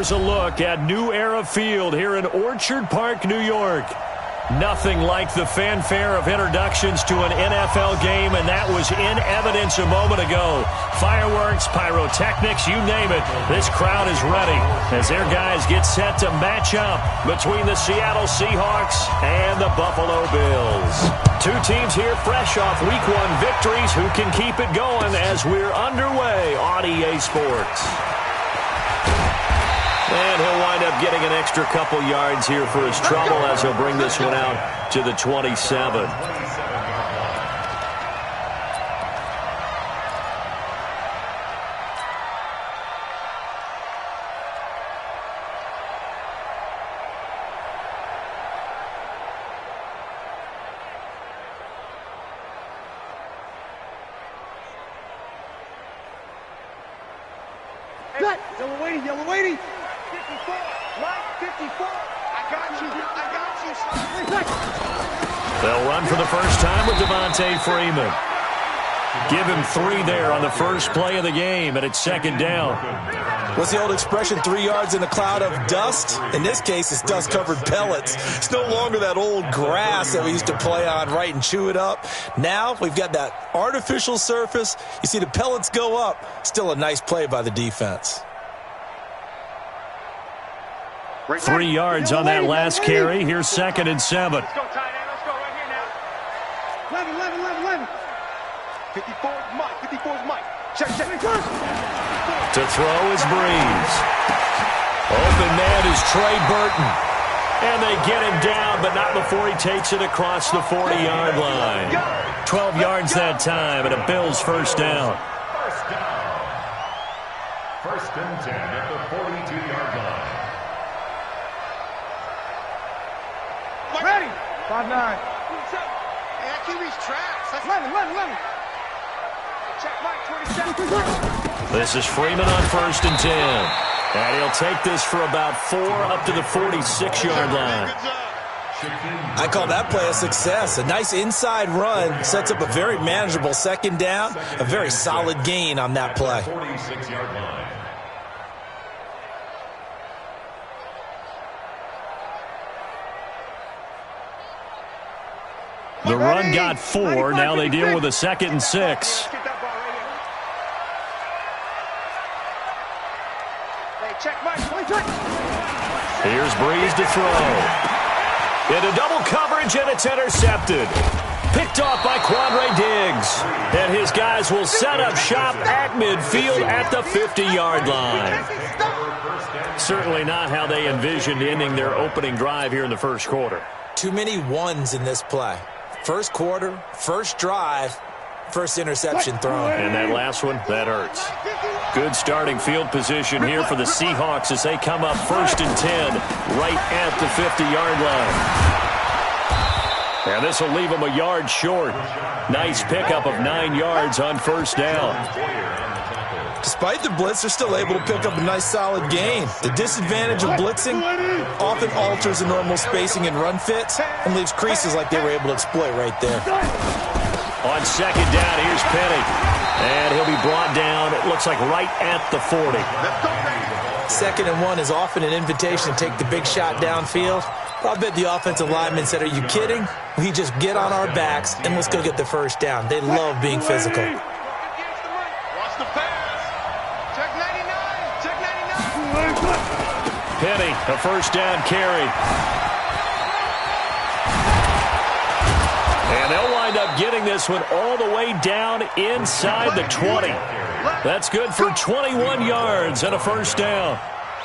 here's a look at New Era Field here in Orchard Park, New York. Nothing like the fanfare of introductions to an NFL game, and that was in evidence a moment ago. Fireworks, pyrotechnics, you name it. This crowd is ready as their guys get set to match up between the Seattle Seahawks and the Buffalo Bills. Two teams here fresh off Week 1 victories. Who can keep it going as we're underway on EA Sports? And he'll wind up getting an extra couple yards here for his trouble as he'll bring this one out to the 27. Yellow waiting. 54, line 54. I got you. They'll run for the first time with Devontae Freeman. Give him 3 there on the first play of the game, and it's second down. What's the old expression, 3 yards in a cloud of dust? In this case, it's dust-covered pellets. It's no longer that old grass that we used to play on, right, and chew it up. Now we've got that artificial surface. You see the pellets go up. Still a nice play by the defense. 3 yards on that last carry. Here's second and 7. Let's go, tight end. Let's go right here now. 11. 54 is Mike. 54 is Mike. Check. To throw is Breeze. Open man is Trey Burton. And they get him down, but not before he takes it across the 40-yard line. 12 yards that time, and a Bills first down. First and 10 at the 42-yard line. Ready. 5-9. Hey, I keep these tracks. That's 11. Check Mike, 27. This is Freeman on first and 10. And he'll take this for about 4 up to the 46-yard line. I call that play a success. A nice inside run sets up a very manageable second down. A very solid gain on that play. 46-yard line. The run got 4. Now they deal with a second and 6. Here's Breeze to throw. Into double coverage, and it's intercepted. Picked off by Quandre Diggs. And his guys will set up shop at midfield at the 50-yard line. Certainly not how they envisioned ending their opening drive here in the first quarter. Too many ones in this play. First quarter, first drive, first interception thrown. And that last one, that hurts. Good starting field position here for the Seahawks as they come up first and 10 right at the 50-yard line. And this will leave them a yard short. Nice pickup of 9 yards on first down. Despite the blitz, they're still able to pick up a nice solid gain. The disadvantage of blitzing often alters the normal spacing and run fits and leaves creases like they were able to exploit right there. On second down, here's Penny. And he'll be brought down, it looks like right at the 40. 2nd and 1 is often an invitation to take the big shot downfield. But I bet the offensive lineman said, are you kidding? We just get on our backs and let's go get the first down. They love being physical. Penny, a first down carry. And they'll wind up getting this one all the way down inside the 20. That's good for 21 yards and a first down.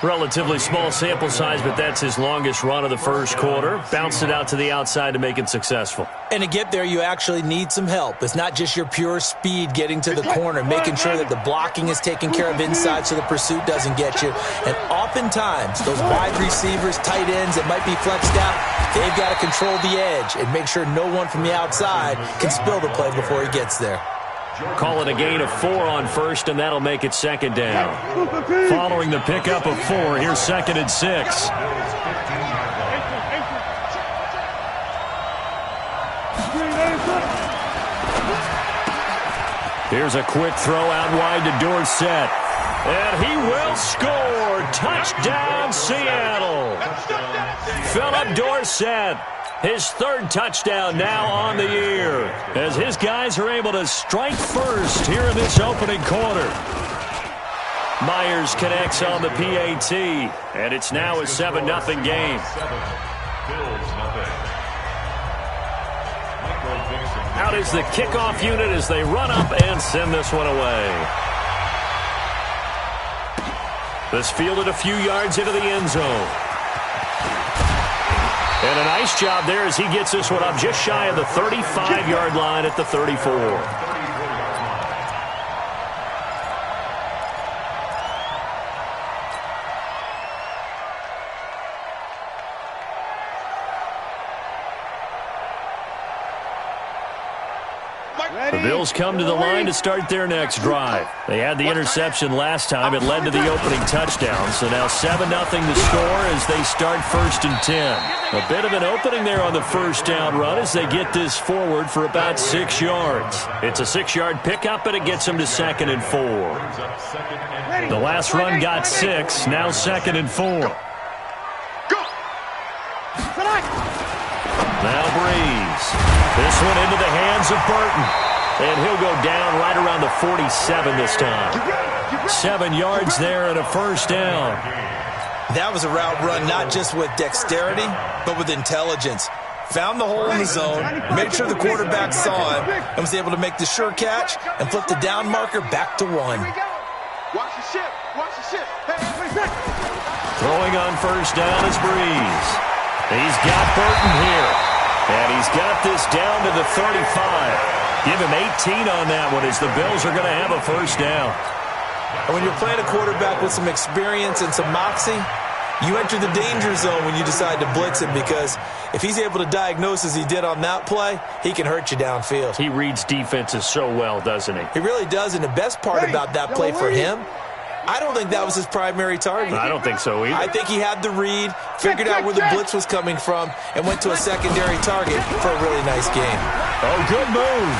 Relatively small sample size, but that's his longest run of the first quarter. Bounced it out to the outside to make it successul. And to get there, you actually need some help. It's not just your pure speed getting to the corner, making sure that the blocking is taken care of inside so the pursuit doesn't get you. And oftentimes, those wide receivers, tight ends that might be flexed out, they've got to control the edge and make sure no one from the outside can spill the play before he gets there. Call it a gain of 4 on first, and that'll make it second down. Following the pickup of 4, here's second and 6. Here's a quick throw out wide to Dorsett. And he will score. Touchdown, Seattle. Philip Dorsett, his third touchdown now on the year, as his guys are able to strike first here in this opening quarter. Myers connects on the PAT, and it's now a 7-0 game. Out is the kickoff unit as they run up and send this one away. This fielded a few yards into the end zone. And a nice job there as he gets this one up just shy of the 35-yard line at the 34. The Bills come to the line to start their next drive. They had the interception last time. It led to the opening touchdown. So now 7-0 to score as they start 1st and 10. A bit of an opening there on the first down run as they get this forward for about 6 yards. It's a 6-yard pickup, and it gets them to 2nd and 4. The last run got 6. Now 2nd and 4. Now Breeze. This one into the hands of Burton. And he'll go down right around the 47 this time. 7 yards there and a first down. That was a route run not just with dexterity, but with intelligence. Found the hole in the zone, made sure the quarterback saw him, and was able to make the sure catch and flip the down marker back to 1. Watch the ship. Watch the ship. Throwing on first down is Breeze. He's got Burton here. And he's got this down to the 35. Give him 18 on that one as the Bills are going to have a first down. And when you're playing a quarterback with some experience and some moxie, you enter the danger zone when you decide to blitz him, because if he's able to diagnose as he did on that play, he can hurt you downfield. He reads defenses so well, doesn't he? He really does, and the best part about that play for him, I don't think that was his primary target. I don't think so either. I think he had the read, figured out where the blitz was coming from, and went to a secondary target for a really nice game. Oh, good move.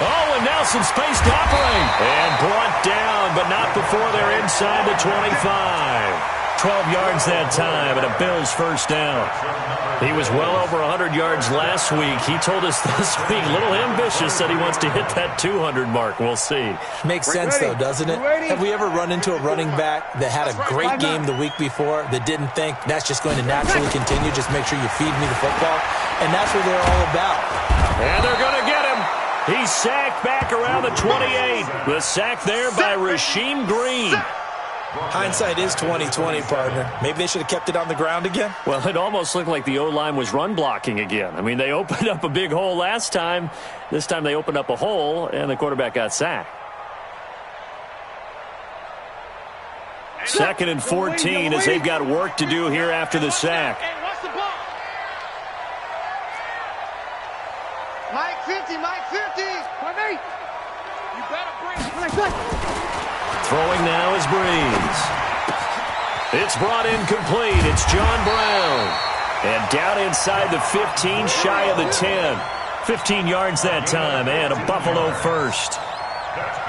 Oh, and now some space to operate. And brought down, but not before they're inside the 25. 12 yards that time, and a Bills first down. He was well over 100 yards last week. He told us this week, a little ambitious, that he wants to hit that 200 mark. We'll see. Makes sense, though, doesn't it? Have we ever run into a running back that had a great game the week before that didn't think that's just going to naturally continue? Just make sure you feed me the football. And that's what they're all about. And they're going to get him. He's sacked back around the 28. The sack there by Rasheem Green. Hindsight is 20/20, partner. Maybe they should have kept it on the ground again. Well, it almost looked like the O-line was run blocking again. I mean, they opened up a big hole last time. This time they opened up a hole, and the quarterback got sacked. 2nd and 14 as they've got work to do here after the sack. Mike 50, Mike 50. You better bring it. Throwing now is Breeze. It's brought in complete. It's John Brown. And down inside the 15, shy of the 10. 15 yards that time, and a Buffalo first.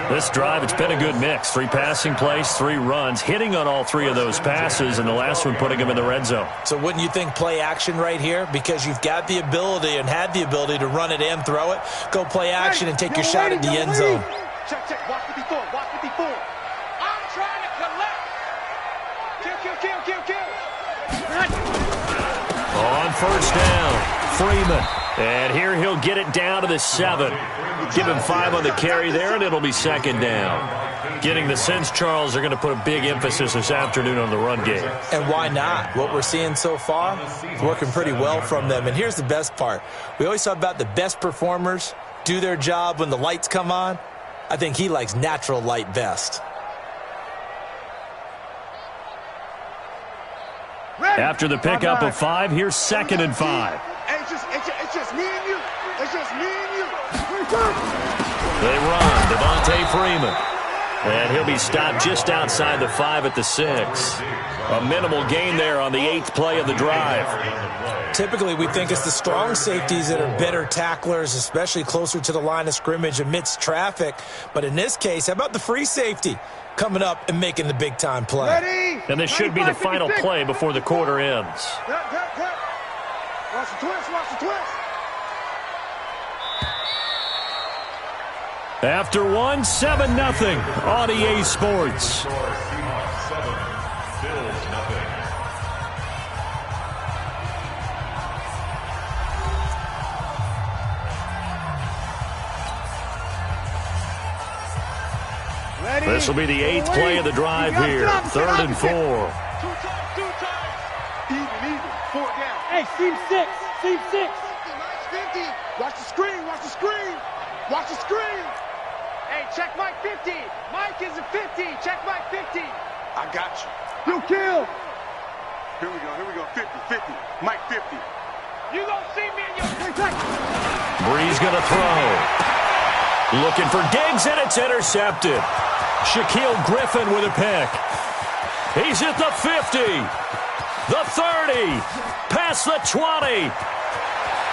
This drive, it's been a good mix. 3 passing plays, 3 runs, hitting on all 3 of those passes, and the last one putting them in the red zone. So wouldn't you think play action right here? Because you've got the ability and had the ability to run it and throw it. Go play action and take your shot at the end zone. Check, check. Watch 54. Watch 54. I'm trying to collect. Kill. On first down, Freeman. And here he'll get it down to the 7. Give him 5 on the carry there, and it'll be 2nd down. Getting the sense, Charles, they're going to put a big emphasis this afternoon on the run game. And why not? What we're seeing so far is working pretty well from them. And here's the best part. We always talk about the best performers do their job when the lights come on. I think he likes natural light best. After the pickup of 5, here's 2nd and 5. It's just me and you. It's just me and you. They run. Devontae Freeman. And he'll be stopped just outside the 5 at the 6. A minimal gain there on the 8th play of the drive. Typically, we think it's the strong safeties that are better tacklers, especially closer to the line of scrimmage amidst traffic. But in this case, how about the free safety coming up and making the big-time play? Ready? And this should be the final play before the quarter ends. Watch the twist, watch the twist. After 1, 7-0 on EA Sports. This will be the 8th play of the drive here. 3rd and 4. 2 times, 2 times. Even. 4 down. Hey, seam 6. Seam 6. 50. Watch the screen, watch the screen. Watch the screen. Hey, check Mike 50. Mike is a 50. Check Mike 50. I got you. You kill. Here we go. 50. Mike 50. You gonna see me in your... Bree's going to throw. Looking for Diggs, and it's intercepted. Shaquille Griffin with a pick. He's at the 50, the 30, past the 20.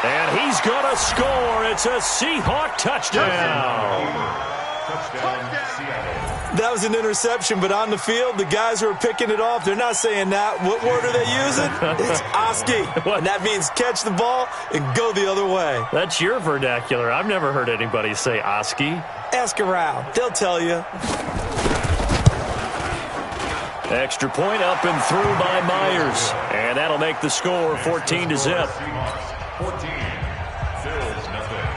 And he's going to score. It's a Seahawk touchdown. That was an interception, but on the field, the guys who are picking it off, they're not saying that. What word are they using? It's Oski. And that means catch the ball and go the other way. That's your vernacular. I've never heard anybody say Oski. Ask around. They'll tell you. Extra point up and through by Myers. And that'll make the score 14-0. 14. Bills nothing.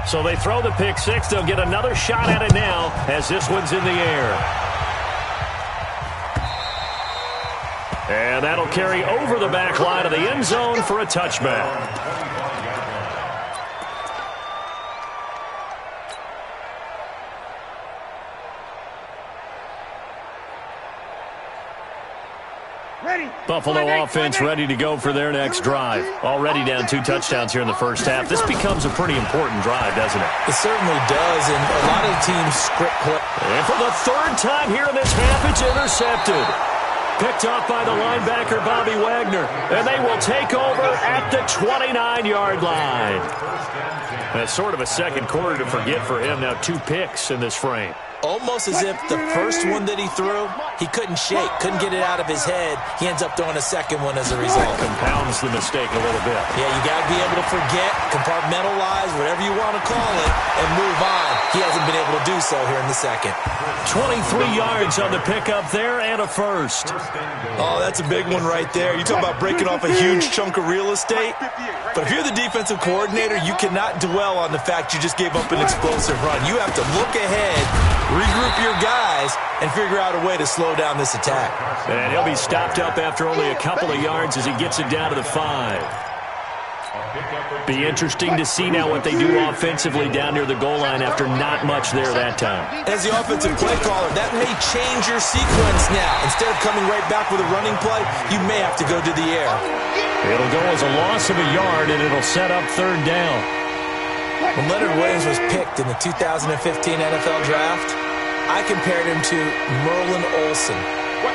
So they throw the pick 6. They'll get another shot at it now as this one's in the air. And that'll carry over the back line of the end zone for a touchback. Buffalo offense ready to go for their next drive. Already down 2 touchdowns here in the first half. This becomes a pretty important drive, doesn't it? It certainly does, and a lot of teams script play. And for the 3rd time here in this half, it's intercepted. Picked off by the linebacker, Bobby Wagner. And they will take over at the 29-yard line. That's sort of a second quarter to forget for him. Now 2 picks in this frame. Almost as if the first one that he threw, he couldn't shake, couldn't get it out of his head. He ends up throwing a second one as a result. Compounds the mistake a little bit. Yeah, you got to be able to forget, compartmentalize, whatever you want to call it, and move on. He hasn't been able to do so here in the second. 23 yards on the pickup there and a first. Oh, that's a big one right there. You talk about breaking off a huge chunk of real estate. But if you're the defensive coordinator, you cannot dwell on the fact you just gave up an explosive run. You have to look ahead, regroup your guys, and figure out a way to slow down this attack. And he'll be stopped up after only a couple of yards as he gets it down to the 5. Be interesting to see now what they do offensively down near the goal line after not much there that time. As the offensive play caller, that may change your sequence now. Instead of coming right back with a running play, you may have to go to the air. It'll go as a loss of a yard, and it'll set up 3rd down. When Leonard Williams was picked in the 2015 NFL Draft, I compared him to Merlin Olsen,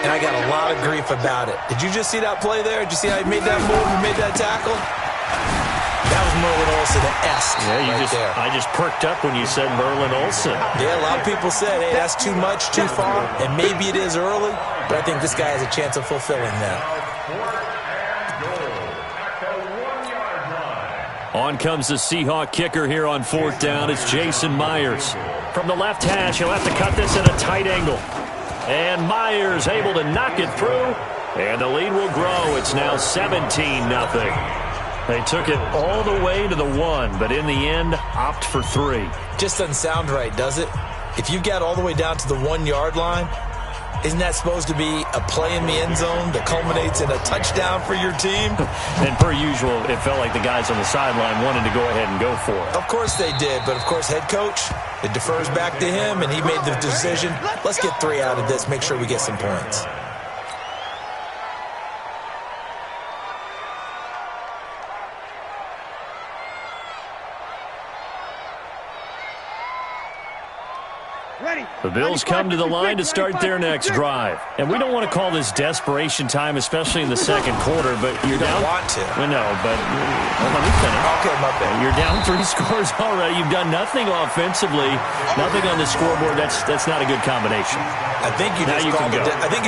and I got a lot of grief about it. Did you just see that play there? Did you see how he made that move and made that tackle? That was Merlin Olsen-esque I just perked up when you said Merlin Olsen. Yeah, a lot of people said, hey, that's too much, too far, and maybe it is early, but I think this guy has a chance of fulfilling that. On comes the Seahawk kicker here on 4th down. It's Jason Myers. From the left hash, he'll have to cut this at a tight angle. And Myers able to knock it through, and the lead will grow. It's now 17-0. They took it all the way to the 1, but in the end, opt for 3. Just doesn't sound right, does it? If you get all the way down to the 1-yard line, isn't that supposed to be a play in the end zone that culminates in a touchdown for your team? And per usual, it felt like the guys on the sideline wanted to go ahead and go for it. Of course they did, but of course head coach, It defers back to him, and he made the decision, let's get 3 out of this, make sure we get some points. The Bills come to the line to start their next drive. And we don't want to call this desperation time, especially in the second quarter, but you're down. You don't want to. Well, no, but let me finish. Okay, my bad. You're down 3 scores already. You've done nothing offensively, nothing on the scoreboard. That's not a good combination. I think you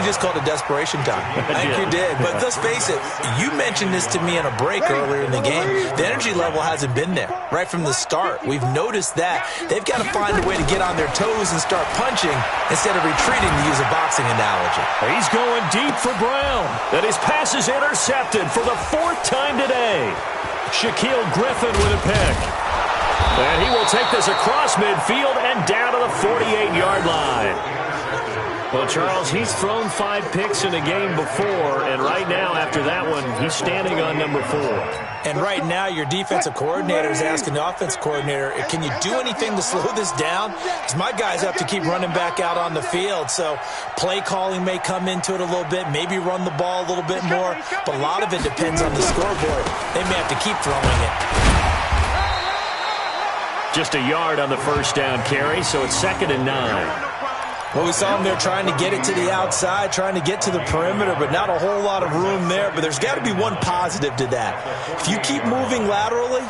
just called it desperation time. I think you did. But let's face it, you mentioned this to me in a break earlier in the game. The energy level hasn't been there right from the start. We've noticed that. They've got to find a way to get on their toes and start punching instead of retreating, to use a boxing analogy. He's going deep for Brown. And his pass is intercepted for the 4th time today. Shaquille Griffin with a pick. And he will take this across midfield and down to the 48-yard line. Well, Charles, he's thrown 5 picks in a game before, and right now, after that one, he's standing on number 4. And right now, your defensive coordinator is asking the offensive coordinator, can you do anything to slow this down? Because my guys have to keep running back out on the field, so play calling may come into it a little bit, maybe run the ball a little bit more, but a lot of it depends on the scoreboard. They may have to keep throwing it. Just a yard on the first down carry, so it's 2nd and 9. Well, we saw them there trying to get it to the outside, trying to get to the perimeter, but not a whole lot of room there. But there's got to be one positive to that. If you keep moving laterally,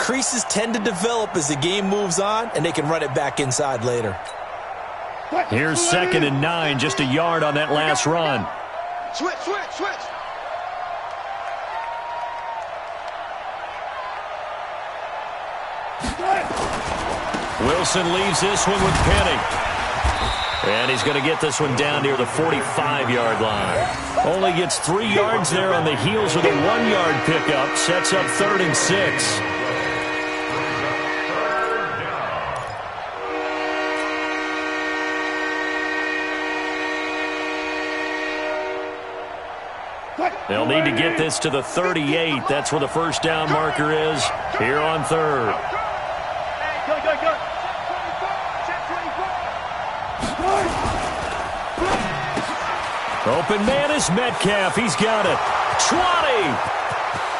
creases tend to develop as the game moves on, and they can run it back inside later. Here's 2nd and 9, just a yard on that last run. Switch. Wilson leaves this one with Penny. And he's going to get this one down near the 45-yard line. Only gets 3 yards there on the heels of the 1-yard pickup. Sets up 3rd and 6. They'll need to get this to the 38. That's where the first down marker is here on 3rd. Open man is Metcalf. He's got it. 20.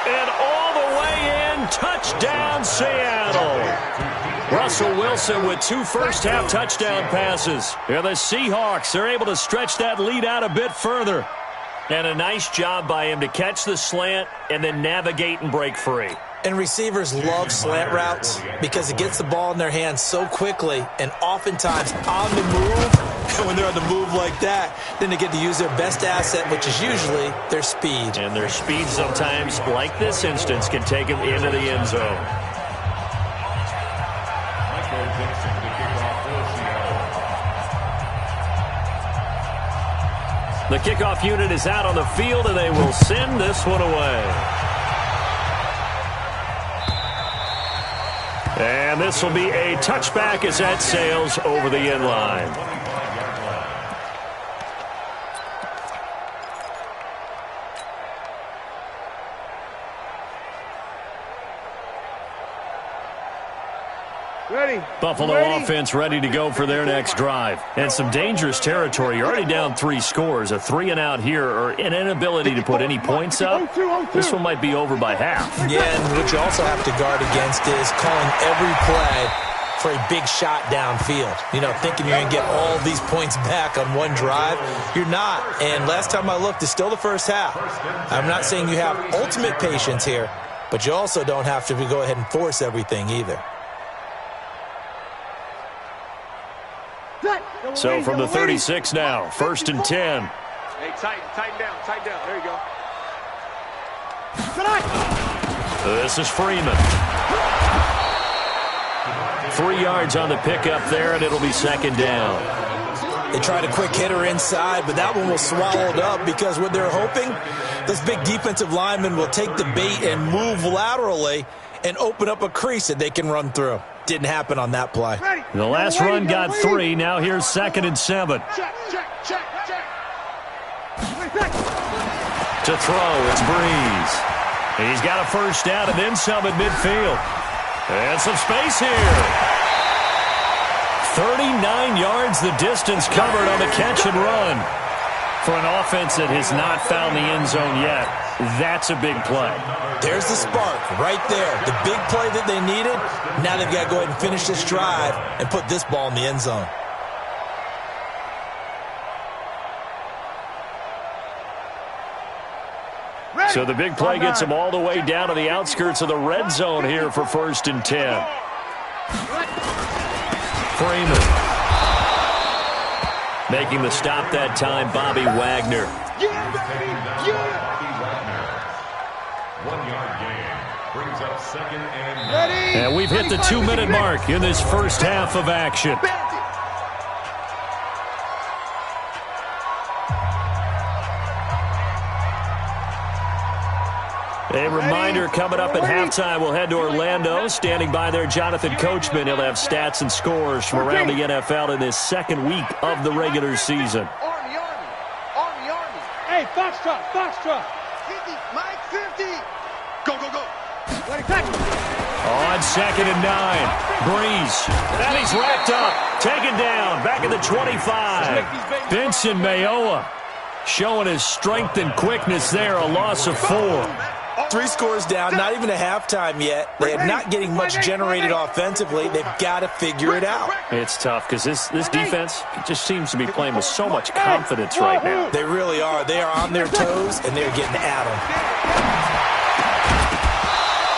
And all the way in. Touchdown, Seattle. Russell Wilson with 2 first-half touchdown passes. And the Seahawks are able to stretch that lead out a bit further. And a nice job by him to catch the slant and then navigate and break free. And receivers love slant routes because it gets the ball in their hands so quickly and oftentimes on the move. And when they're on the move like that, then they get to use their best asset, which is usually their speed. And their speed sometimes, like this instance, can take them into the end zone. The kickoff unit is out on the field, and they will send this one away. And this will be a touchback as that sails over the end line. Buffalo offense ready to go for their next drive. And some dangerous territory. You're already down 3 scores. A 3-and-out here or an inability to put any points up. This one might be over by half. Yeah, and what you also have to guard against is calling every play for a big shot downfield. You know, thinking you're going to get all these points back on one drive. You're not. And last time I looked, it's still the first half. I'm not saying you have ultimate patience here, but you also don't have to go ahead and force everything either. So from the 36 now, 1st and 10. Hey, tighten down. There you go. This is Freeman. 3 yards on the pickup there, and it'll be 2nd down. They tried a quick hitter inside, but that one was swallowed up because what they're hoping, those big defensive linemen will take the bait and move laterally and open up a crease that they can run through. Didn't happen on that play. The last run got 3. Now here's 2nd and 7. Check. To throw, it's Breeze. He's got a first down and then some at midfield. And some space here. 39 yards the distance covered on the catch and run. For an offense that has not found the end zone yet, that's a big play. There's the spark right there. The big play that they needed. Now they've got to go ahead and finish this drive and put this ball in the end zone. So the big play gets them all the way down to the outskirts of the red zone here for 1st and 10. Freeman. Making the stop that time, Bobby Wagner. 1 yard gain. Brings up 2nd and 9. And we've hit the 2-minute mark in this first half of action. A reminder coming up at halftime, we'll head to Orlando. Standing by there, Jonathan Coachman. He'll have stats and scores from around the NFL in this second week of the regular season. Army, Army. Hey, Foxtrot. 50, Mike, 50. Go. On 2nd and 9, Breeze. And he's racked up, taken down, back at the 25. Benson Mayowa showing his strength and quickness there, a loss of 4. 3 scores down, not even a halftime yet. They are not getting much generated offensively. They've got to figure it out. It's tough because this defense just seems to be playing with so much confidence right now. They really are. They are on their toes, and they're getting at them.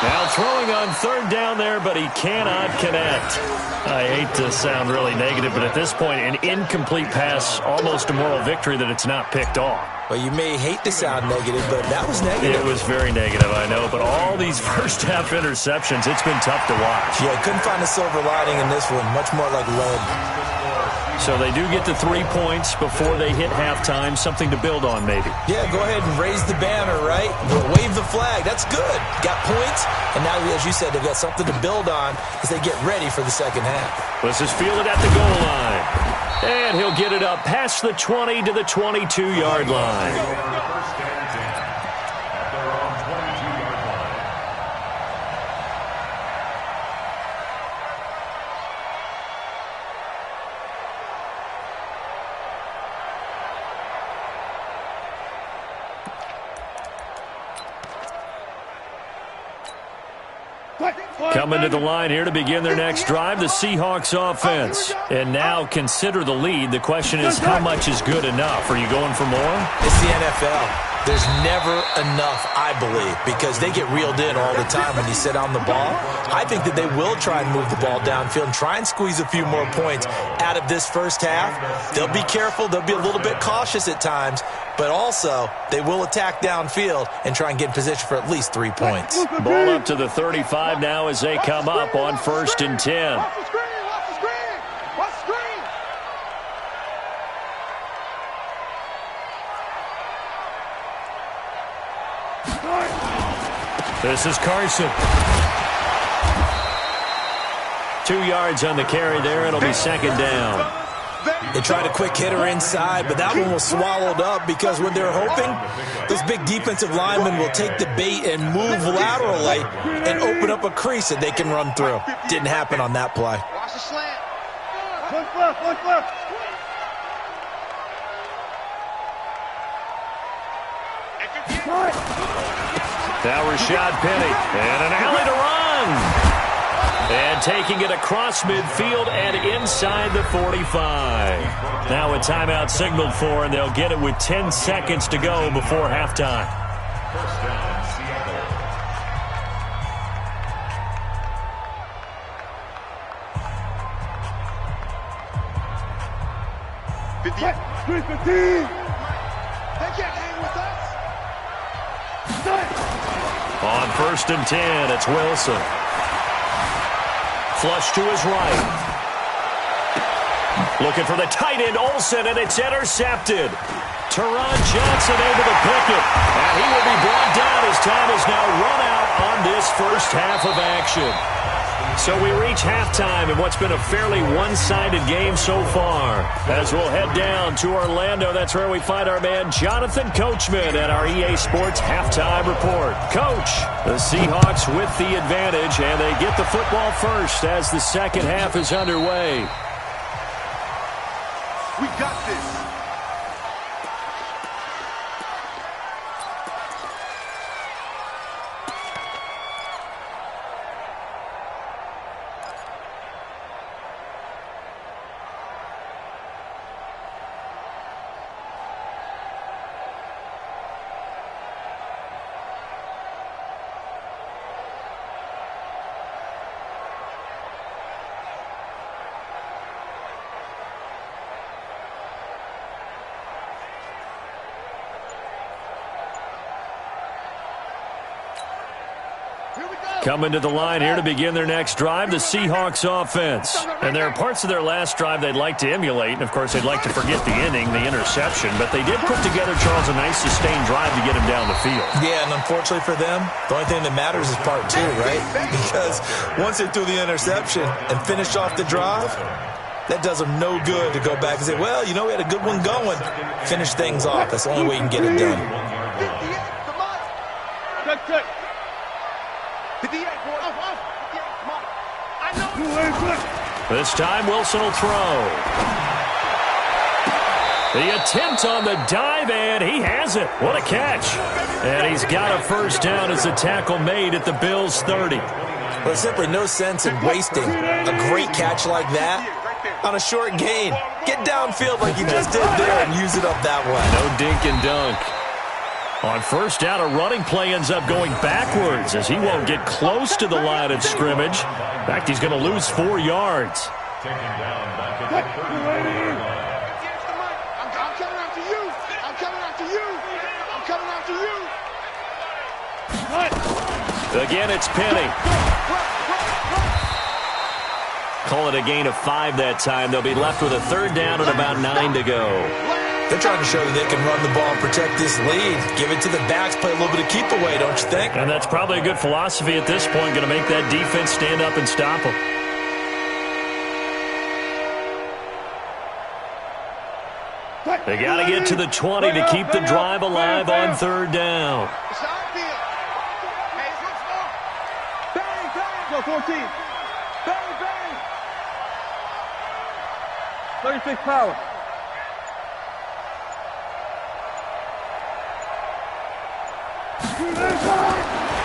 Now throwing on 3rd down there, but he cannot connect. I hate to sound really negative, but at this point, an incomplete pass, almost a moral victory that it's not picked off. Well, you may hate to sound negative, but that was negative. It was very negative, I know, but all these first half interceptions, it's been tough to watch. Yeah, couldn't find a silver lining in this one. Much more like lead. So they do get to 3 points before they hit halftime, something to build on maybe. Yeah, go ahead and raise the banner, right? Wave the flag. That's good. Got points, and now, as you said, they've got something to build on as they get ready for the second half. This is fielded at the goal line. And he'll get it up past the 20 to the 22-yard line. First and 10 at their own 22-yard line. Coming to the line here to begin their next drive, the Seahawks offense. And now consider the lead. The question is, how much is good enough? Are you going for more? It's the NFL. There's never enough, I believe, because they get reeled in all the time when you sit on the ball. I think that they will try and move the ball downfield and try and squeeze a few more points out of this first half. They'll be careful. They'll be a little bit cautious at times, but also they will attack downfield and try and get in position for at least 3 points. Ball up to the 35 now as they come up on 1st and 10. Watch the screen. This is Carson. 2 yards on the carry there. It'll be 2nd down. They tried a quick hitter inside, but that one was swallowed up because what they're hoping, those big defensive linemen will take the bait and move laterally and open up a crease that they can run through. Didn't happen on that play. Watch the slant. One foot. Now Rashad Penny. And an alley to run. And taking it across midfield and inside the 45. Now a timeout signaled for, and they'll get it with 10 seconds to go before halftime. First down, Seattle. They can't hang with us. On 1st and 10, it's Wilson. Flush to his right. Looking for the tight end, Olsen, and it's intercepted. Teron Johnson able to pick it. And he will be brought down as time is now run out on this first half of action. So we reach halftime in what's been a fairly one-sided game so far. As we'll head down to Orlando, that's where we find our man Jonathan Coachman at our EA Sports Halftime Report. Coach, the Seahawks with the advantage, and they get the football first as the second half is underway. Coming to the line here to begin their next drive, the Seahawks offense. And there are parts of their last drive they'd like to emulate. And, of course, they'd like to forget the inning, the interception. But they did put together, Charles, a nice sustained drive to get him down the field. Yeah, and unfortunately for them, the only thing that matters is part two, right? Because once they threw the interception and finished off the drive, that does them no good to go back and say, well, you know, we had a good one going. Finish things off. That's the only way you can get it done. Good. 58, boy. This time, Wilson will throw. The attempt on the dive, and he has it. What a catch. And he's got a first down as the tackle made at the Bills' 30. Well, there's simply no sense in wasting a great catch like that on a short gain. Get downfield like you just did there and use it up that way. No dink and dunk. On first down, a running play ends up going backwards as he won't get close to the line of scrimmage. In fact, he's going to lose 4 yards. Taken down back at the 30. I'm coming after you. I'm coming after you. I'm coming after you. Again, it's Penny. Call it a gain of 5 that time. They'll be left with a third down and about 9 to go. They're trying to show that they can run the ball and protect this lead. Give it to the backs, play a little bit of keep away, don't you think? And that's probably a good philosophy at this point, going to make that defense stand up and stop them. They got to get to the 20 to keep the drive alive on third down. Go 14. Bang, bang. 36 power.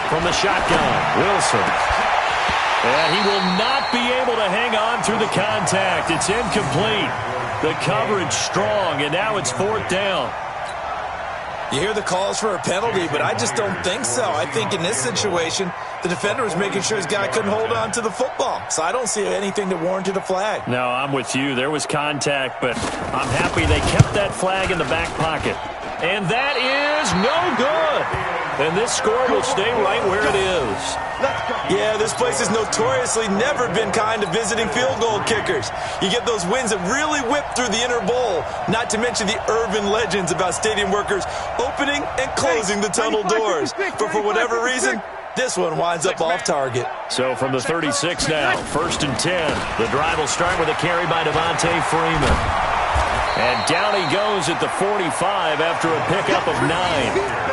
From the shotgun, Wilson. And he will not be able to hang on through the contact. It's incomplete. The coverage strong, and now it's fourth down. You hear the calls for a penalty, but I just don't think so. I think in this situation, the defender was making sure his guy couldn't hold on to the football. So I don't see anything that warranted a flag. No, I'm with you. There was contact, but I'm happy they kept that flag in the back pocket. And that is no good. And this score will stay right where it is. Yeah, this place has notoriously never been kind to visiting field goal kickers. You get those wins that really whip through the inner bowl, not to mention the urban legends about stadium workers opening and closing the tunnel doors. But for whatever reason, this one winds up off target. So from the 36 now, 1st and 10. The drive will start with a carry by Devontae Freeman. And down he goes at the 45 after a pickup of 9.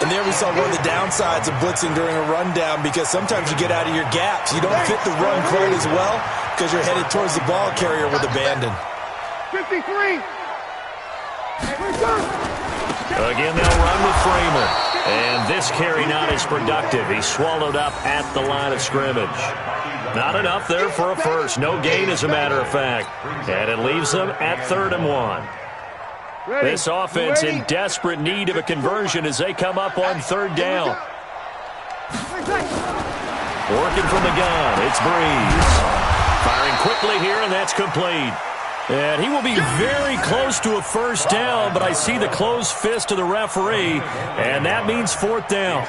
And there we saw one of the downsides of blitzing during a rundown, because sometimes you get out of your gaps. You don't fit the run quite as well because you're headed towards the ball carrier with abandon. 53. Again, they'll run with Freeman. And this carry not as productive. He's swallowed up at the line of scrimmage. Not enough there for a first. No gain, as a matter of fact. And it leaves them at 3rd and 1. This offense in desperate need of a conversion as they come up on 3rd down. Working from the gun, it's Breeze. Firing quickly here, and that's complete. And he will be very close to a first down, but I see the closed fist of the referee, and that means 4th down.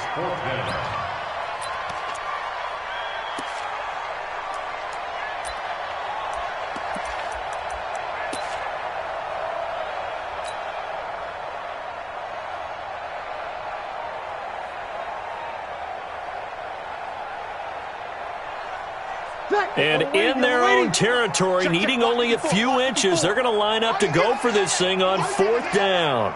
And in their own territory, needing only a few inches, they're going to line up to go for this thing on 4th down.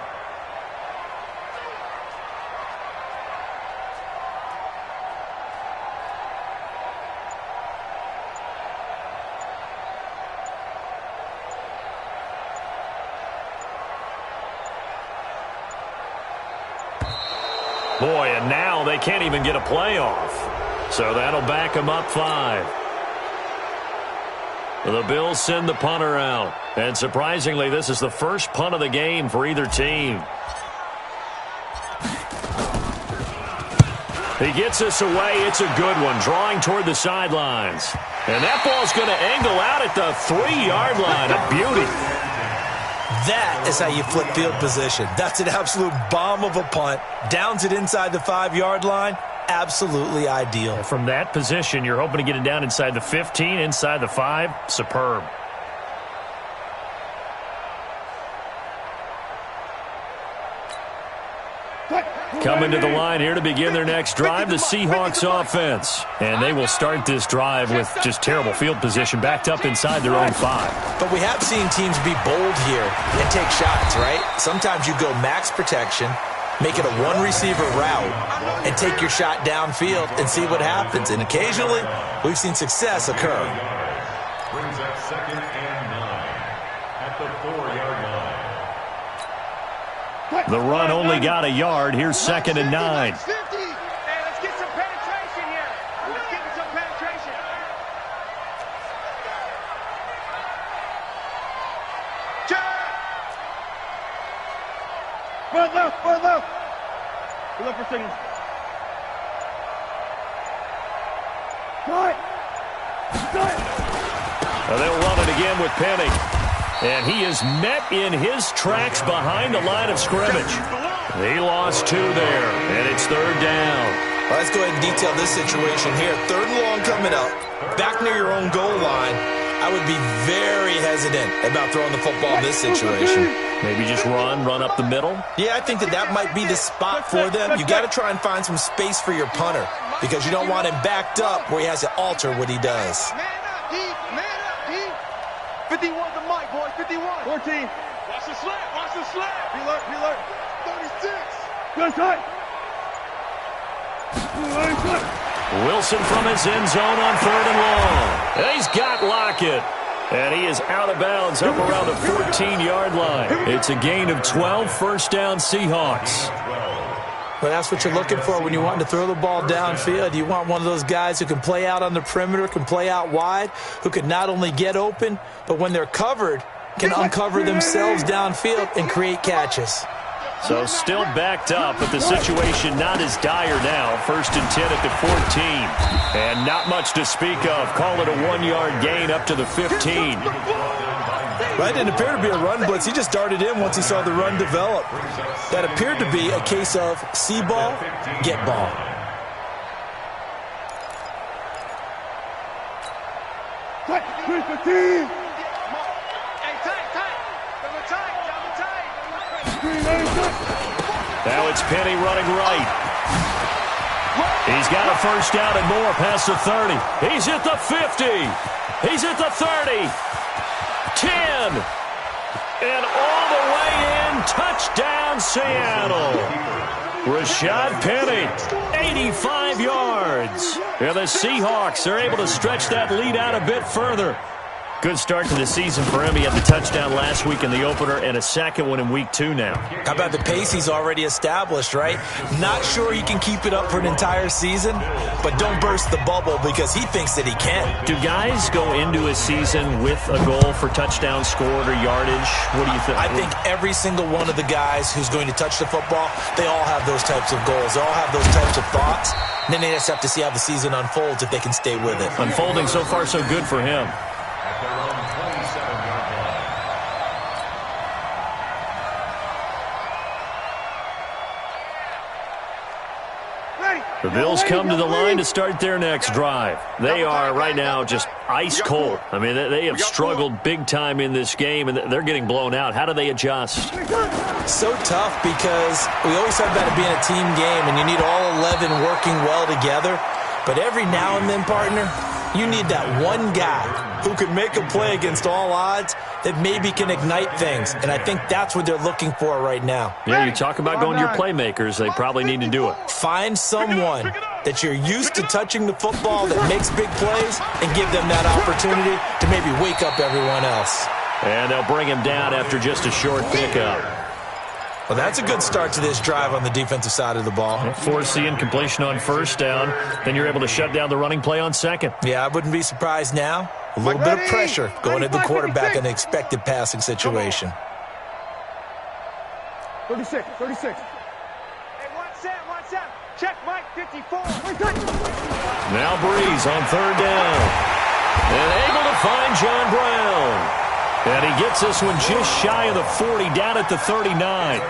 Boy, and now they can't even get a playoff. So that'll back them up 5. The Bills send the punter out. And surprisingly, this is the first punt of the game for either team. He gets this away. It's a good one, drawing toward the sidelines. And that ball's going to angle out at the 3-yard line. A beauty. That is how you flip field position. That's an absolute bomb of a punt. Downs it inside the 5-yard line. absolutely ideal. From that position, you're hoping to get it down inside the 15, inside the 5. Superb. Coming to the line here to begin their next drive, the Seahawks offense. And they will start this drive with just terrible field position, backed up inside their own 5. But we have seen teams be bold here and take shots, right? Sometimes you go max protection, make it a one-receiver route, and take your shot downfield and see what happens. And occasionally, we've seen success occur. Brings up 2nd and 9 at the 4-yard line. The run only got a yard. Here's 2nd and 9. Hey, let's get some penetration here. Let's get some penetration. Run left, run left. Go left for signals. Cut. They'll run it again with Penny. And he is met in his tracks behind the line of scrimmage. He lost 2 there, and it's 3rd down. Well, let's go ahead and detail this situation here. 3rd and long coming up, back near your own goal line. I would be very hesitant about throwing the football in this situation. Maybe just run up the middle? Yeah, I think that might be the spot for them. You got to try and find some space for your punter because you don't want him backed up where he has to alter what he does. Man up, deep. Man up, deep. 51 the mic, boys. 51. 14. Watch the slap. Watch the slap. Reload, reload. 36. Good side. Wilson from his end zone on 3rd and long. He's got Lockett. And he is out of bounds up around the 14-yard line. It's a gain of 12, 1st down Seahawks. Well, that's what you're looking for when you want to throw the ball downfield. You want one of those guys who can play out on the perimeter, can play out wide, who can not only get open, but when they're covered, can uncover themselves downfield and create catches. So still backed up, but the situation not as dire now. 1st and 10 at the 14. And not much to speak of. Call it a 1-yard gain up to the 15. Right, didn't appear to be a run blitz. He just darted in once he saw the run develop. That appeared to be a case of see ball, get ball. Hey, tight. Double tight. Double tight. Now it's Penny running right. He's got a 1st down and more past the 30. He's at the 50. He's at the 30. 10. And all the way in. Touchdown, Seattle. Rashad Penny, 85 yards. And the Seahawks are able to stretch that lead out a bit further. Good start to the season for him. He had the touchdown last week in the opener and a 2nd one in week 2 now. How about the pace he's already established, right? Not sure he can keep it up for an entire season, but don't burst the bubble because he thinks that he can. Do guys go into a season with a goal for touchdown scored or yardage? What do you think? I think every single one of the guys who's going to touch the football, they all have those types of goals. They all have those types of thoughts. And then they just have to see how the season unfolds if they can stay with it. Unfolding so far so good for him. The Bills come to the line to start their next drive. They are right now just ice cold. I mean, they have struggled big time in this game, and they're getting blown out. How do they adjust? So tough because we always talk about it being a team game, and you need all 11 working well together. But every now and then, partner, you need that one guy who can make a play against all odds that maybe can ignite things. And I think that's what they're looking for right now. Yeah, you talk about going to your playmakers. They probably need to do it. Find someone that you're used to touching the football that makes big plays and give them that opportunity to maybe wake up everyone else. And they'll bring him down after just a short pickup. Well, that's a good start to this drive on the defensive side of the ball. Force the incompletion on 1st down. Then you're able to shut down the running play on 2nd. Yeah, I wouldn't be surprised now. A little bit of pressure going at the quarterback in an expected passing situation. 36. Hey, 1 set. Check Mike 54. Now Breeze on 3rd down. And able to find John Brown. And he gets this one just shy of the 40, down at the 39.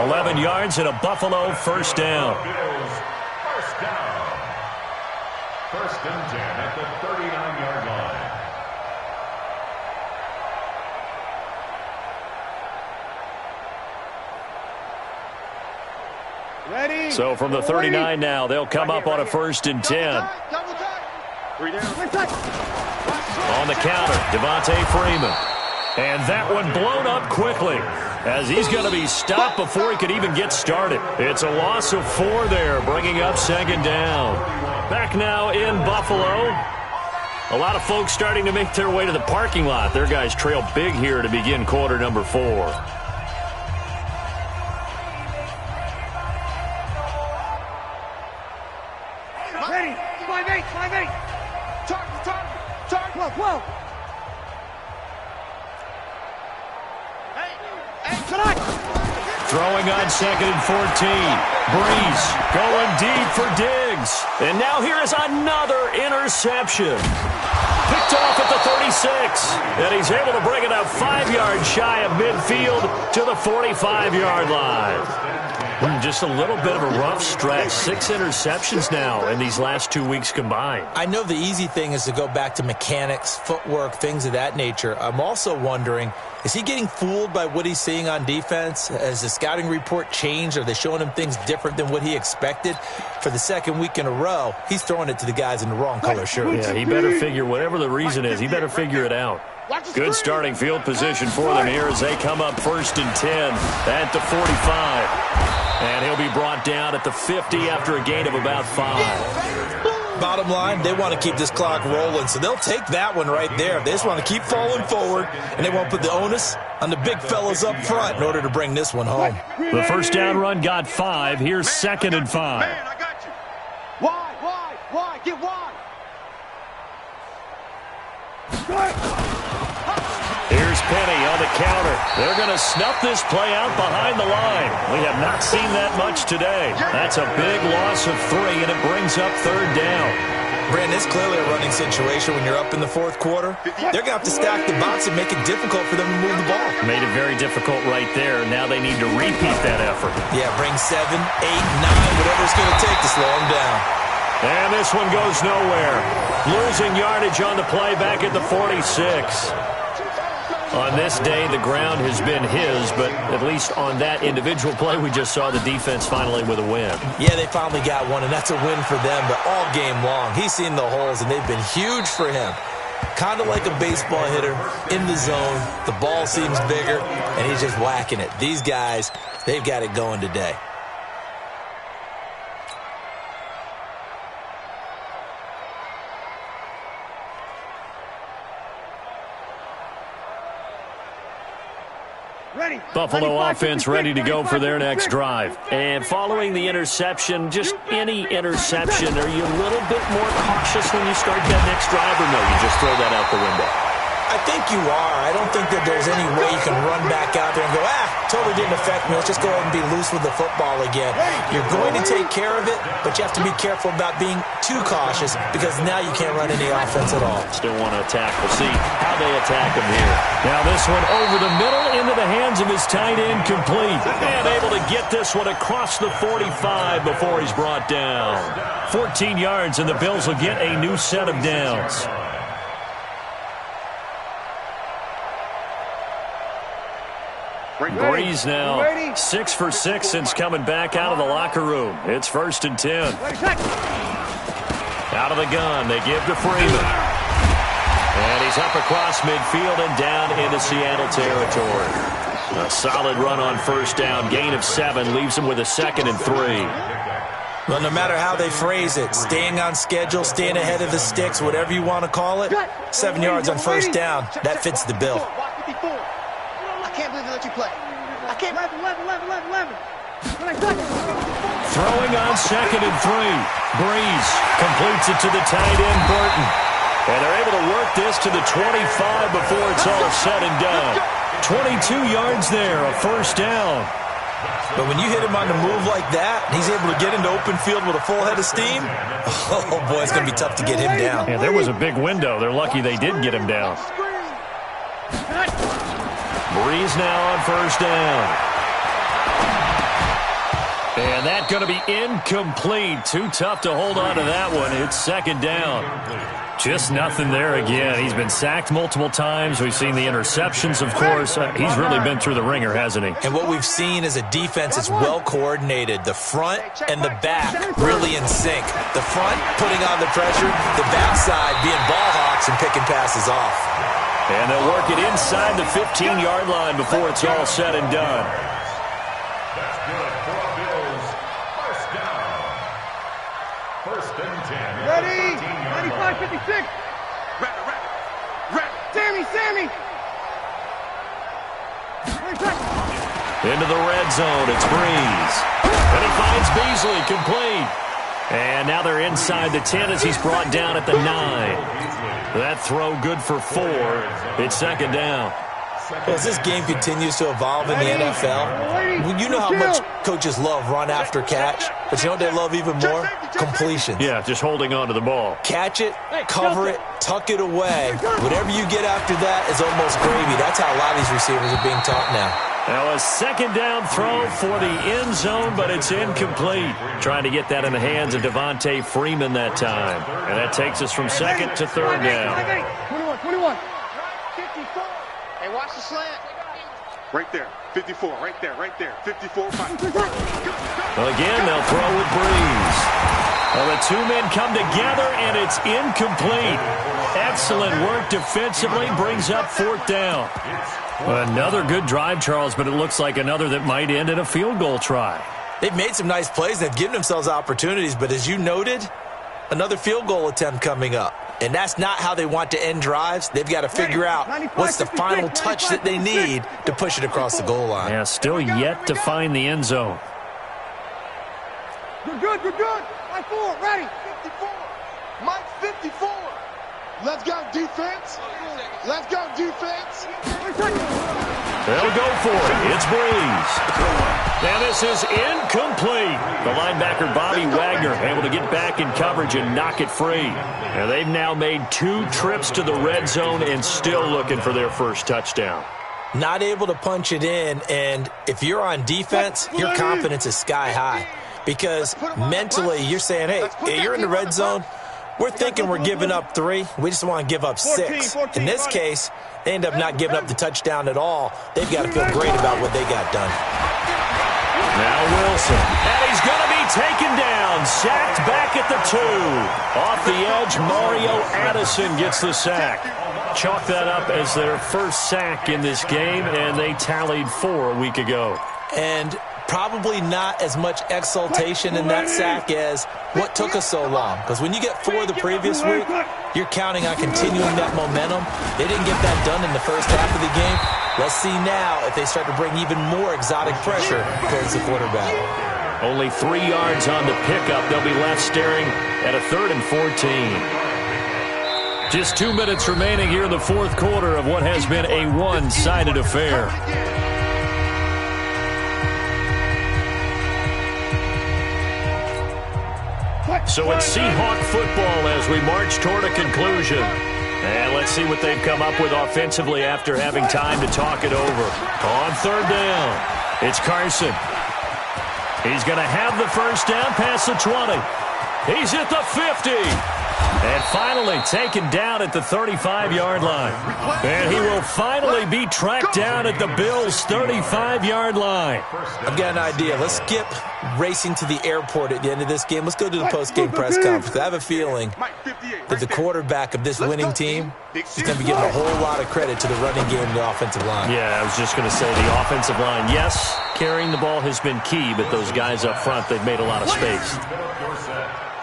11 yards and a Buffalo 1st down. First and 10 at the 39-yard line. Ready. So from the 39 now, they'll come up on a first and 10. Three down. On the counter, Devontae Freeman. And that one blown up quickly as he's going to be stopped before he could even get started. It's a loss of 4 there, bringing up second down. Back now in Buffalo. A lot of folks starting to make their way to the parking lot. Their guys trail big here to begin quarter number 4. Ready. 5-8. 5-8. Target. 12. Throwing on second and 14. Breeze going deep for Diggs. And now here is another interception. Picked off at the 36. And he's able to bring it up 5 yards shy of midfield to the 45-yard line. Just a little bit of a rough stretch. 6 interceptions now in these last 2 weeks combined. I know the easy thing is to go back to mechanics, footwork, things of that nature. I'm also wondering, is he getting fooled by what he's seeing on defense? Has the scouting report changed? Are they showing him things different than what he expected? For the second week in a row, he's throwing it to the guys in the wrong color shirts. Yeah, he better figure, whatever the reason is, he better figure it out. Good starting field position for them here as they come up first and 10 at the 45. And he'll be brought down at the 50 after a gain of about 5. Bottom line, they want to keep this clock rolling, so they'll take that one right there. They just want to keep falling forward, and they won't put the onus on the big fellas up front in order to bring this one home. The first down run got 5. Here's second and 5. Man, I got you. Wide. Get wide. Here's Penny on the counter. They're going to snuff this play out behind the line. We have not seen that much today. That's a big loss of 3, and it brings up third down. Brandon, it's clearly a running situation when you're up in the fourth quarter. They're going to have to stack the box and make it difficult for them to move the ball. Made it very difficult right there. Now they need to repeat that effort. Yeah, bring 7, 8, 9, whatever it's going to take to slow them down. And this one goes nowhere. Losing yardage on the play back at the 46. On this day, the ground has been his, but at least on that individual play, we just saw the defense finally with a win. Yeah, they finally got one, and that's a win for them, but all game long, he's seen the holes, and they've been huge for him. Kind of like a baseball hitter in the zone. The ball seems bigger, and he's just whacking it. These guys, they've got it going today. Buffalo offense ready to go for their next drive. And following the interception, just any interception, are you a little bit more cautious when you start that next drive, or no, you just throw that out the window? I think you are. I don't think that there's any way you can run back out there and go, totally didn't affect me. Let's just go ahead and be loose with the football again. You're going to take care of it, but you have to be careful about being too cautious because now you can't run any offense at all. Still want to attack. We'll see how they attack him here. Now this one over the middle into the hands of his tight end, complete. And able to get this one across the 45 before he's brought down. 14 yards, and the Bills will get a new set of downs. Breeze now 6 for 6 since coming back out of the locker room. It's first and 10. Out of the gun, they give to Freeman. And he's up across midfield and down into Seattle territory. A solid run on first down. Gain of 7 leaves him with a second and 3. Well, no matter how they phrase it, staying on schedule, staying ahead of the sticks, whatever you want to call it, 7 yards on first down, that fits the bill. I can't believe they let you play. I can't. 11. Throwing on second and 3. Breeze completes it to the tight end, Burton. And they're able to work this to the 25 before it's all said and done. 22 yards there, a first down. But when you hit him on the move like that, he's able to get into open field with a full head of steam. Oh, boy, it's going to be tough to get him down. Yeah, there was a big window. They're lucky they did get him down. Breeze now on first down. And that going to be incomplete. Too tough to hold on to that one. It's second down. Just nothing there again. He's been sacked multiple times. We've seen the interceptions, of course. He's really been through the ringer, hasn't he? And what we've seen is a defense that's well coordinated. The front and the back really in sync. The front putting on the pressure, the backside being ball hawks and picking passes off. And they'll work it inside the 15-yard line before it's all said and done. That's good for the Bills. First down. First and 10. Ready? 95-56. Ready. Sammy. Into the red zone, it's Breeze. And he finds Beasley, complete. And now they're inside the 10 as he's brought down at the 9. That throw good for 4. It's second down. Well, as this game continues to evolve in the NFL, you know how much coaches love run after catch, but you know what they love even more? Completions. Yeah, just holding on to the ball. Catch it, cover it, tuck it away. Whatever you get after that is almost gravy. That's how a lot of these receivers are being taught now. Now a second down throw for the end zone, but it's incomplete. Trying to get that in the hands of Devontae Freeman that time. And that takes us from second to third down. 21. 54. Hey, watch the slant. Right there. 54. Right there. 54. Again, they'll throw with Breeze. Well, the two men come together, and it's incomplete. Excellent work defensively, brings up fourth down. Another good drive, Charles, but it looks like another that might end in a field goal try. They've made some nice plays. They've given themselves opportunities, but as you noted, another field goal attempt coming up. And that's not how they want to end drives. They've got to figure out what's the final touch that they need to push it across the goal line. Yeah, still yet to find the end zone. Good. Mike 4, ready. 54. Mike 54. Let's go, defense. They'll go for it. It's Breeze. Now this is incomplete. The linebacker, Bobby Wagner, able to get back in coverage and knock it free. And they've now made 2 trips to the red zone and still looking for their first touchdown. Not able to punch it in, and if you're on defense, your confidence is sky high. Because mentally, you're saying, hey, you're in the red zone. We're thinking we're giving up 3. We just want to give up 6. In this case, they end up not giving up the touchdown at all. They've got to feel great about what they got done. Now Wilson. And he's going to be taken down. Sacked back at the 2. Off the edge, Mario Addison gets the sack. Chalk that up as their first sack in this game, and they tallied 4 a week ago. And probably not as much exultation in that sack as what took us so long. Because when you get 4 the previous week, you're counting on continuing that momentum. They didn't get that done in the first half of the game. Let's see now if they start to bring even more exotic pressure towards the quarterback. Only 3 yards on the pickup. They'll be left staring at a 3rd and 14. Just 2 minutes remaining here in the fourth quarter of what has been a one-sided affair. So it's Seahawk football as we march toward a conclusion. And let's see what they've come up with offensively after having time to talk it over. On third down, it's Carson. He's going to have the first down past the 20. He's at the 50. And finally taken down at the 35-yard line. And he will finally be tracked down at the Bills' 35-yard line. I've got an idea. Let's skip racing to the airport at the end of this game. Let's go to the post-game press conference. I have a feeling that the quarterback of this winning team is going to be giving a whole lot of credit to the running game and the offensive line. Yeah, I was just going to say the offensive line, yes, carrying the ball has been key, but those guys up front, they've made a lot of space.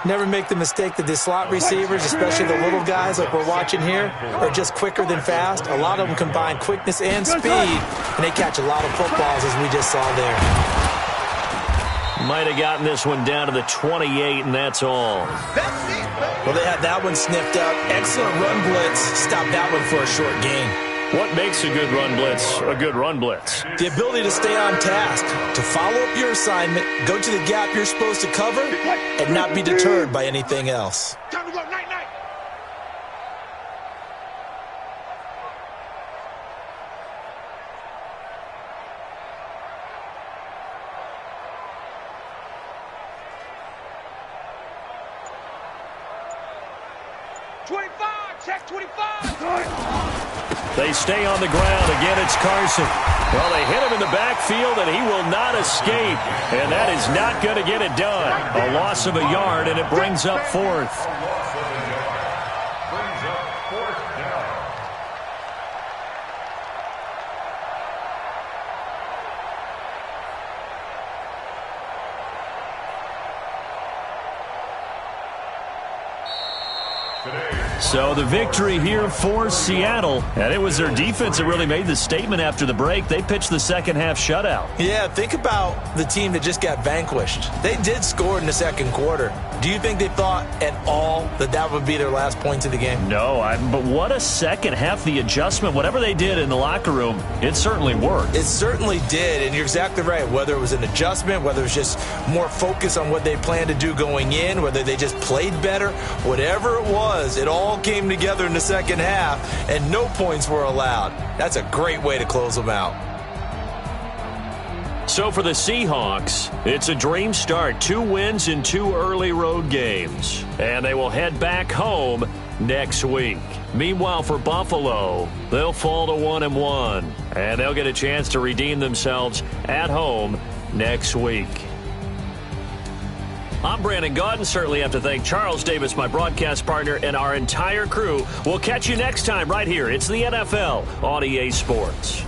Never make the mistake that the slot receivers, especially the little guys like we're watching here, are just quicker than fast. A lot of them combine quickness and speed, and they catch a lot of footballs, as we just saw there. Might have gotten this one down to the 28, and that's all. Well, they had that one sniffed up. Excellent run blitz. Stopped that one for a short gain. What makes a good run blitz a good run blitz? The ability to stay on task, to follow up your assignment, go to the gap you're supposed to cover, and not be deterred by anything else. Time to go, night. 25, check 25. They stay on the ground. Again, it's Carson. Well, they hit him in the backfield, and he will not escape. And that is not going to get it done. A loss of a yard, and it brings up fourth. So the victory here for Seattle, and it was their defense that really made the statement after the break. They pitched the second half shutout. Yeah, think about the team that just got vanquished. They did score in the second quarter. Do you think they thought at all that that would be their last points of the game? No, but what a second half. The adjustment, whatever they did in the locker room, it certainly worked. It certainly did, and you're exactly right. Whether it was an adjustment, whether it was just more focus on what they planned to do going in, whether they just played better, whatever it was, it all came together in the second half, and no points were allowed. That's a great way to close them out. So for the Seahawks, it's a dream start. 2 wins in 2 early road games. And they will head back home next week. Meanwhile, for Buffalo, they'll fall to 1-1. And they'll get a chance to redeem themselves at home next week. I'm Brandon Gaudin. Certainly have to thank Charles Davis, my broadcast partner, and our entire crew. We'll catch you next time right here. It's the NFL on EA Sports.